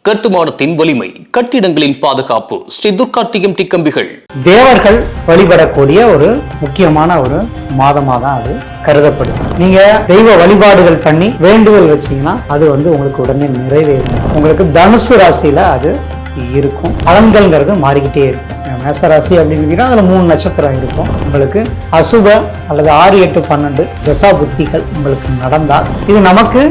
கட்டுமானத்தின் வலிமை, கட்டிடங்களின் பாதுகாப்பு. ஸ்ரீ துர்கா டிஎம்டி கம்பிகள். தேவர்கள் வழிபடக்கூடிய ஒரு முக்கியமான ஒரு மாதமா தான் அது கருதப்படுது. நீங்க தெய்வ வழிபாடுகள் பண்ணி வேண்டுதல் வச்சீங்கன்னா அது உங்களுக்கு உடனே நிறைவேறும். உங்களுக்கு தனுசு ராசியில அது இருக்கும். பலன்கள்ங்கிறது மாறிக்கிட்டே இருக்கும். மேசராசி அப்படின்னு அதுல 3 நட்சத்திரம் இருக்கும். உங்களுக்கு அசுப அல்லது 6, 8, 12 தசா புத்திகள் உங்களுக்கு நடந்தால் இது நமக்கு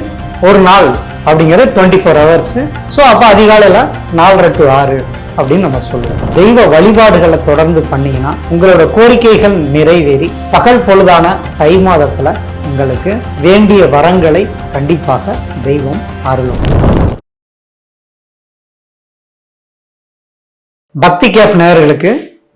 ஒரு நாள் அப்படிங்கிறது 24 hours. ஸோ அப்போ அதிகாலையில் 4:30 to 6 அப்படின்னு நம்ம சொல்லுவோம். தெய்வ வழிபாடுகளை தொடர்ந்து பண்ணீங்கன்னா உங்களோட கோரிக்கைகள் நிறைவேறி பகல் பொழுதான தை மாதத்துல உங்களுக்கு வேண்டிய வரங்களை கண்டிப்பாக தெய்வம் அருளும். பக்தி கேஃப் நேயர்களுக்கு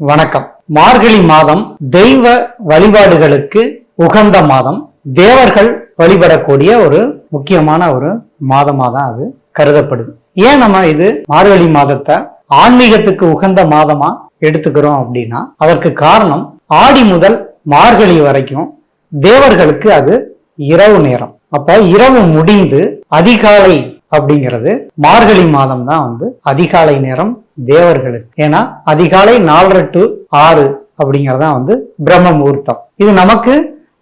வணக்கம். மார்கழி மாதம் தெய்வ வழிபாடுகளுக்கு உகந்த மாதம். தேவர்கள் வழிபடக்கூடிய ஒரு முக்கியமான ஒரு மாதமா தான் அது கருதப்படுது. ஏன் நம்ம இது மார்கழி மாதத்தை ஆன்மீகத்துக்கு உகந்த மாதமா எடுத்துக்கிறோம் அப்படின்னா அதற்கு காரணம் ஆடி முதல் மார்கழி வரைக்கும் தேவர்களுக்கு அது இரவு நேரம். அப்ப இரவு முடிந்து அதிகாலை அப்படிங்கிறது மார்கழி மாதம் தான் அதிகாலை நேரம் தேவர்களுக்கு. ஏன்னா அதிகாலை 4:30 to 6 அப்படிங்கறதான் பிரம்ம முகூர்த்தம். இது நமக்கு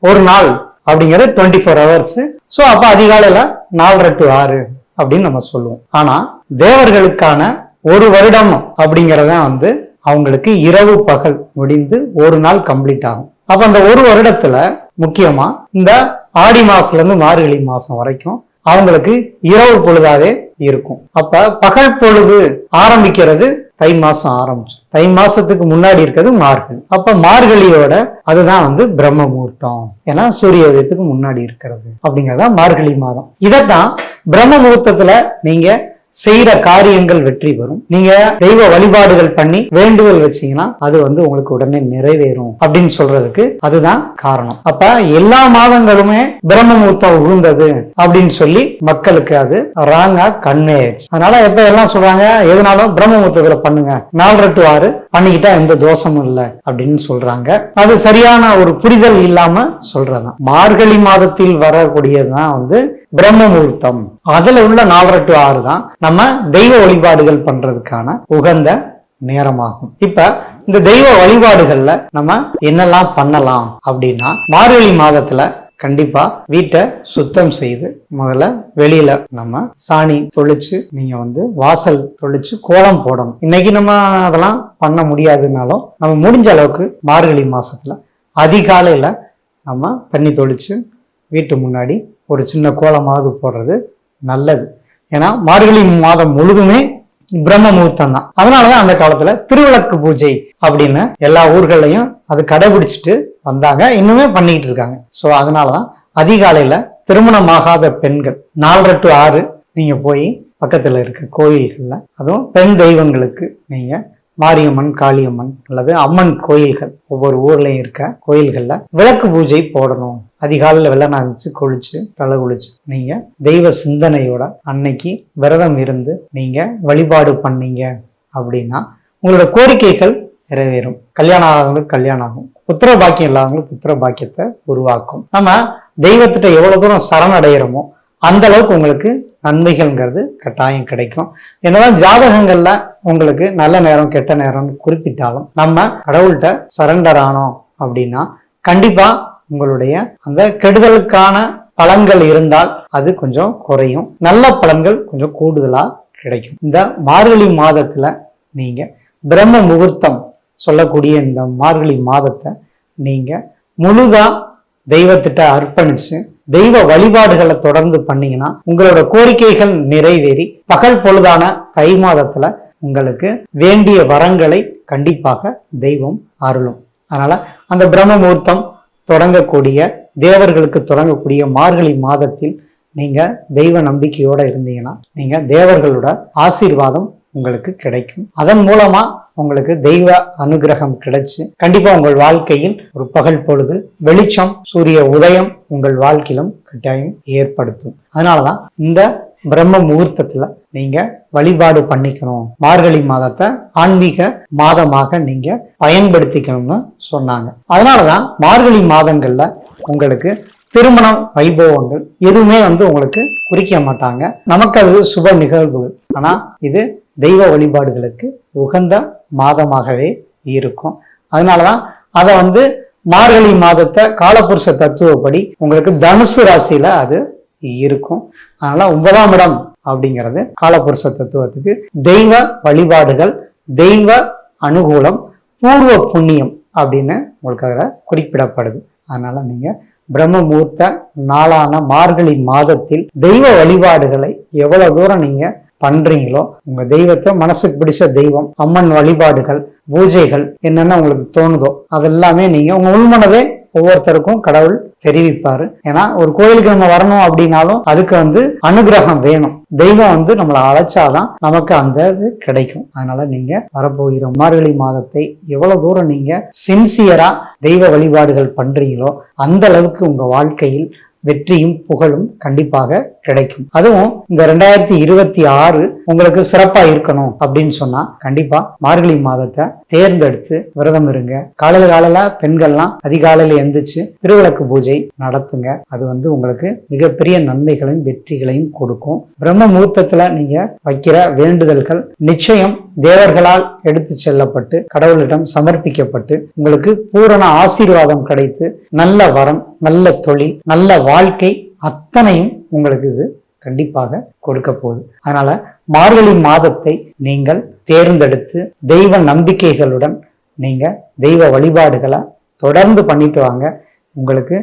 ஒரு நாள் அப்படிங்கிறது 24 hours. ஸோ அப்ப அதிகாலையில 4:30 to 6 அப்படின்னு நம்ம சொல்லுவோம். ஆனா தேவர்களுக்கான ஒரு வருடம் அப்படிங்கறதான் அவங்களுக்கு இரவு பகல் முடிந்து ஒரு நாள் கம்ப்ளீட் ஆகும். அப்ப அந்த ஒரு வருடத்துல முக்கியமா இந்த ஆடி மாசத்துல இருந்து மார்கழி மாசம் வரைக்கும் அவங்களுக்கு இரவு பொழுதாவே இருக்கும். அப்ப பகல் பொழுது ஆரம்பிக்கிறது தை மாசம் ஆரம்பிச்சு. தை மாசத்துக்கு முன்னாடி இருக்கிறது மார்கழி. அப்ப மார்கழியோட அதுதான் பிரம்ம முகூர்த்தம். ஏன்னா சூரிய உதயத்துக்கு முன்னாடி இருக்கிறது அப்படிங்கறத மார்கழி மாதம். இதைத்தான் பிரம்ம முகூர்த்தத்துல நீங்க செய்யற காரியங்கள் வெற்றி பெறும். நீங்க தெய்வ வழிபாடுகள் பண்ணி வேண்டுதல் வச்சீங்கன்னா அது உங்களுக்கு உடனே நிறைவேறும் அப்படின்னு சொல்றதுக்கு அதுதான் காரணம். அப்ப எல்லா மாதங்களுமே பிரம்ம முகூர்த்தம் உழுந்தது அப்படின்னு சொல்லி மக்களுக்கு அது ராங்கா கன்வே ஆயிடுச்சு. அதனால எப்ப எல்லாம் சொல்றாங்க எதுனாலும் பிரம்ம முகூர்த்தத்துல பண்ணுங்க, 4:30 to 6 பண்ணிக்கிட்டா எந்த தோஷமும் இல்லை அப்படின்னு சொல்றாங்க. அது சரியான ஒரு புரிதல் இல்லாம சொல்றதான். மார்கழி மாதத்தில் வரக்கூடியதுதான் பிரம்ம முகூர்த்தம். அதுல உள்ள 4:30 to 6 தான் நம்ம தெய்வ வழிபாடுகள் பண்றதுக்கான உகந்த நேரமாகும். இப்ப இந்த தெய்வ வழிபாடுகள்ல நம்ம என்னெல்லாம் பண்ணலாம் அப்படின்னா மார்கழி மாதத்துல கண்டிப்பா வீட்டை சுத்தம் செய்து முதல்ல வெளியில நம்ம சாணி தொளிச்சு நீங்க வாசல் தொளிச்சு கோலம் போடணும். இன்னைக்கு நம்ம அதெல்லாம் பண்ண முடியாதுனாலும் நம்ம முடிஞ்ச அளவுக்கு மார்கழி மாசத்துல அதிகாலையில நம்ம தண்ணி தொளிச்சு வீட்டு முன்னாடி ஒரு சின்ன கோலமாவது போடுறது நல்லது. ஏன்னா மார்கழி மாதம் முழுதுமே பிரம்ம முகூர்த்தம் தான். அதனாலதான் அந்த காலத்துல திருவிளக்கு பூஜை அப்படின்னு எல்லா ஊர்களையும் அது கடைபிடிச்சிட்டு வந்தாங்க, இன்னுமே பண்ணிக்கிட்டு இருக்காங்க. சோ அதனாலதான் அதிகாலையில திருமணமாகாத பெண்கள் 4:30 to 6 நீங்க போய் பக்கத்துல இருக்க கோயில்கள்ல, அதுவும் பெண் தெய்வங்களுக்கு நீங்க மாரியம்மன், காளியம்மன் அல்லது அம்மன் கோயில்கள் ஒவ்வொரு ஊர்லயும் இருக்க கோயில்கள்ல விளக்கு பூஜை போடணும். அதிகாலையில வெள்ளநாச்சு குளிச்சு தலை குளிச்சு நீங்க தெய்வ சிந்தனையோட அன்னைக்கு விரதம் இருந்து நீங்க வழிபாடு பண்ணீங்க அப்படின்னா உங்களோட கோரிக்கைகள் நிறைவேறும். கல்யாணம் ஆகாதவங்களுக்கு கல்யாணம் ஆகும், புத்திர பாக்கியம் இல்லாதவங்களுக்கு புத்திர பாக்கியத்தை உருவாக்கும். நம்ம தெய்வத்திட்ட எவ்வளவு தூரம் சரணடைகிறோமோ அந்த அளவுக்கு உங்களுக்கு நன்மைகள்ங்கிறது கட்டாயம் கிடைக்கும். என்னதான் ஜாதகங்கள்ல உங்களுக்கு நல்ல நேரம் கெட்ட நேரம்னு குறிப்பிட்டாலும் நம்ம கடவுள்கிட்ட சரண்டர் ஆனோம் அப்படின்னா கண்டிப்பா உங்களுடைய அந்த கெடுதலுக்கான பலன்கள் இருந்தால் அது கொஞ்சம் குறையும், நல்ல பலன்கள் கொஞ்சம் கூடுதலா கிடைக்கும். இந்த மார்கழி மாதத்துல நீங்க பிரம்ம முகூர்த்தம் சொல்லக்கூடிய இந்த மார்கழி மாதத்தை நீங்க முழுதா தெய்வத்திட்ட அர்ப்பணிச்சு தெய்வ வழிபாடுகளை தொடர்ந்து பண்ணீங்கன்னா உங்களோட கோரிக்கைகள் நிறைவேறி பகல் பொழுதான தை மாதத்துல உங்களுக்கு வேண்டிய வரங்களை கண்டிப்பாக தெய்வம் அருளும். அதனால அந்த பிரம்ம முகூர்த்தம் தொடங்கக்கூடிய தேவர்களுக்கு தொடங்கக்கூடிய மார்கழி மாதத்தில் நீங்க தெய்வ நம்பிக்கையோட இருந்தீங்கன்னா நீங்க தேவர்களோட ஆசீர்வாதம் உங்களுக்கு கிடைக்கும். அதன் மூலமா உங்களுக்கு தெய்வ அனுகிரகம் கிடைச்சு கண்டிப்பா உங்கள் வாழ்க்கையில் ஒரு பகல் பொழுது வெளிச்சம், சூரிய உதயம் உங்கள் வாழ்க்கையிலும் கட்டாயம் ஏற்படுத்தும். அதனாலதான் இந்த பிரம்ம முகூர்த்தத்துல நீங்க வழிபாடு பண்ணிக்கணும், மார்கழி மாதத்தை ஆன்மீக மாதமாக நீங்க பயன்படுத்திக்கணும்னு சொன்னாங்க. அதனாலதான் மார்கழி மாதங்கள்ல உங்களுக்கு திருமணம் வைபவங்கள் எதுவுமே உங்களுக்கு குறிக்க மாட்டாங்க. நமக்கு அது சுப நிகழ்வுகள். ஆனா இது தெய்வ வழிபாடுகளுக்கு உகந்த மாதமாகவே இருக்கும். அதனாலதான் அதை மார்கழி மாதத்தை காலபுருஷ தத்துவப்படி உங்களுக்கு தனுசு ராசியில அது இருக்கும். அதனால 9ஆம் இடம் அப்படிங்கிறது காலபுருஷ தத்துவத்துக்கு தெய்வ வழிபாடுகள், தெய்வ அனுகூலம், பூர்வ புண்ணியம் அப்படின்னு உங்களுக்கு அதுல குறிப்பிடப்படுது. அதனால நீங்க பிரம்ம முகூர்த்த நாளான மார்கழி மாதத்தில் தெய்வ வழிபாடுகளை எவ்வளவு தூரம் நீங்க பண்றீங்களோ, உங்க தெய்வத்தை, மனசுக்கு பிடிச்ச தெய்வம், அம்மன் வழிபாடுகள், பூஜைகள் என்னென்ன உங்களுக்கு தோணுதோ அதெல்லாமே நீங்க உங்க உள்மனதே ஒவ்வொருத்தருக்கும் கடவுள் தெரிவிப்பாரு. ஏன்னா ஒரு கோயிலுக்கு நம்ம வரணும் அப்படின்னாலும் அதுக்கு அனுகிரகம் வேணும். தெய்வம் நம்மளை அழைச்சாதான் நமக்கு அந்த இது கிடைக்கும். அதனால நீங்க வரப்போகிற மார்கழி மாதத்தை எவ்வளவு தூரம் நீங்க சின்சியரா தெய்வ வழிபாடுகள் பண்றீங்களோ அந்த அளவுக்கு உங்க வாழ்க்கையில் வெற்றியும் புகழும் கண்டிப்பாக கிடைக்கும். அதுவும் இந்த 2026 உங்களுக்கு சிறப்பா இருக்கணும் அப்படின்னு சொன்னா கண்டிப்பா மார்கழி மாதத்தை தேர்ந்தெடுத்து விரதம் இருங்க. காலையில பெண்கள்லாம் அதிகாலையில எந்திரிச்சு திருவிளக்கு பூஜை நடத்துங்க. அது உங்களுக்கு மிகப்பெரிய நன்மைகளையும் வெற்றிகளையும் கொடுக்கும். பிரம்ம முகூர்த்தத்துல நீங்க வைக்கிற வேண்டுதல்கள் நிச்சயம் தேவர்களால் எடுத்து செல்லப்பட்டு கடவுளிடம் சமர்ப்பிக்கப்பட்டு உங்களுக்கு பூரண ஆசீர்வாதம் கிடைத்து நல்ல வரம், நல்ல தொழில், நல்ல வாழ்க்கை அத்தனையும் உங்களுக்கு இது கண்டிப்பாக கொடுக்க போகுது. அதனால மார்கழி மாதத்தை நீங்கள் தேர்ந்தெடுத்து தெய்வ நம்பிக்கைகளுடன் நீங்க தெய்வ வழிபாடுகளை தொடர்ந்து பண்ணிட்டு வாங்க. உங்களுக்கு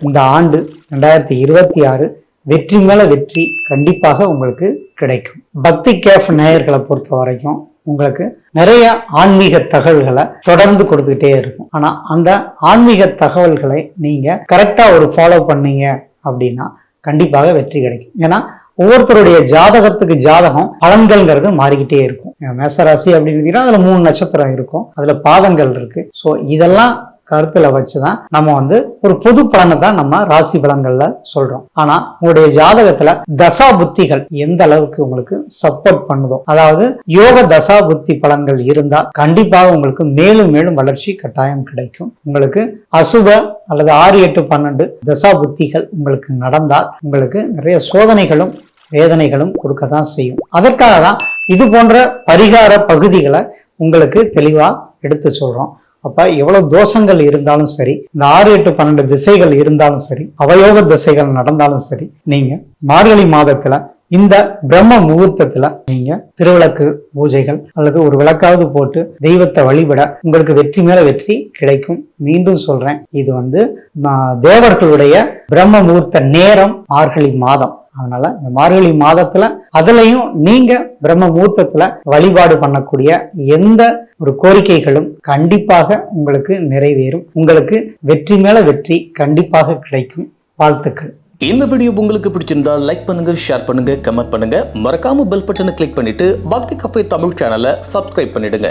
இந்த ஆண்டு 2026 வெற்றி மேல வெற்றி கண்டிப்பாக உங்களுக்கு கிடைக்கும். பக்தி கேஃப் நேயர்களை பொறுத்த வரைக்கும் உங்களுக்கு நிறைய ஆன்மீக தகவல்களை தொடர்ந்து கொடுத்துக்கிட்டே இருக்கும். ஆனா அந்த ஆன்மீக தகவல்களை நீங்க கரெக்டா ஃபாலோ பண்ணீங்க அப்படின்னா கண்டிப்பாக வெற்றி கிடைக்கும். ஏன்னா ஒவ்வொருத்தருடைய ஜாதகத்துக்கு ஜாதகம் பலன்கள்ங்கிறது மாறிக்கிட்டே இருக்கும். மேசராசி அப்படின்னு அதுல 3 நட்சத்திரம் இருக்கும், அதுல பாதங்கள் இருக்கு. ஸோ இதெல்லாம் கருத்துல வச்சுதான் நம்ம ஒரு பொது பலனை தான் நம்ம ராசி பலன்கள்ல சொல்றோம். ஆனா உங்களுடைய ஜாதகத்துல தசா புத்திகள் எந்த அளவுக்கு உங்களுக்கு சப்போர்ட் பண்ணுதோ, அதாவது யோக தசா புத்தி பலன்கள் இருந்தா கண்டிப்பாக உங்களுக்கு மேலும் மேலும் வளர்ச்சி கட்டாயம் கிடைக்கும். உங்களுக்கு அசுப அல்லது 6, 8, 12 தசா புத்திகள் உங்களுக்கு நடந்தால் உங்களுக்கு நிறைய சோதனைகளும் வேதனைகளும் கொடுக்கத்தான் செய்யும். அதற்காக தான் இது போன்ற பரிகார பகுதிகளை உங்களுக்கு தெளிவா எடுத்து சொல்றோம். அப்ப எவ்வளவு தோஷங்கள் இருந்தாலும் சரி, இந்த 6, 8, 12 திசைகள் இருந்தாலும் சரி, அவயோக திசைகள் நடந்தாலும் சரி, நீங்க மார்கழி மாதத்துல இந்த பிரம்ம முகூர்த்தத்துல நீங்க திருவிளக்கு பூஜைகள் அல்லது ஒரு விளக்காவது போட்டு தெய்வத்தை வழிபட உங்களுக்கு வெற்றி மேல வெற்றி கிடைக்கும். மீண்டும் சொல்றேன், இது தேவர்களுடைய பிரம்ம முகூர்த்த நேரம் மார்கழி மாதம். அதனால இந்த மார்கழி மாதத்துல அதுலயும் நீங்க பிரம்ம முகூர்த்தத்துல வழிபாடு பண்ணக்கூடிய எந்த ஒரு கோரிக்கைகளும் கண்டிப்பாக உங்களுக்கு நிறைவேறும். உங்களுக்கு வெற்றி மேல வெற்றி கண்டிப்பாக கிடைக்கும். வாழ்த்துக்கள். இந்த வீடியோ உங்களுக்கு பிடிச்சிருந்தா லைக் பண்ணுங்க, ஷேர் பண்ணுங்க, கமெண்ட் பண்ணுங்க. மறக்காம பெல் பட்டனை கிளிக் பண்ணிட்டு பக்தி கஃபே தமிழ் சேனலை சப்ஸ்கிரைப் பண்ணிடுங்க.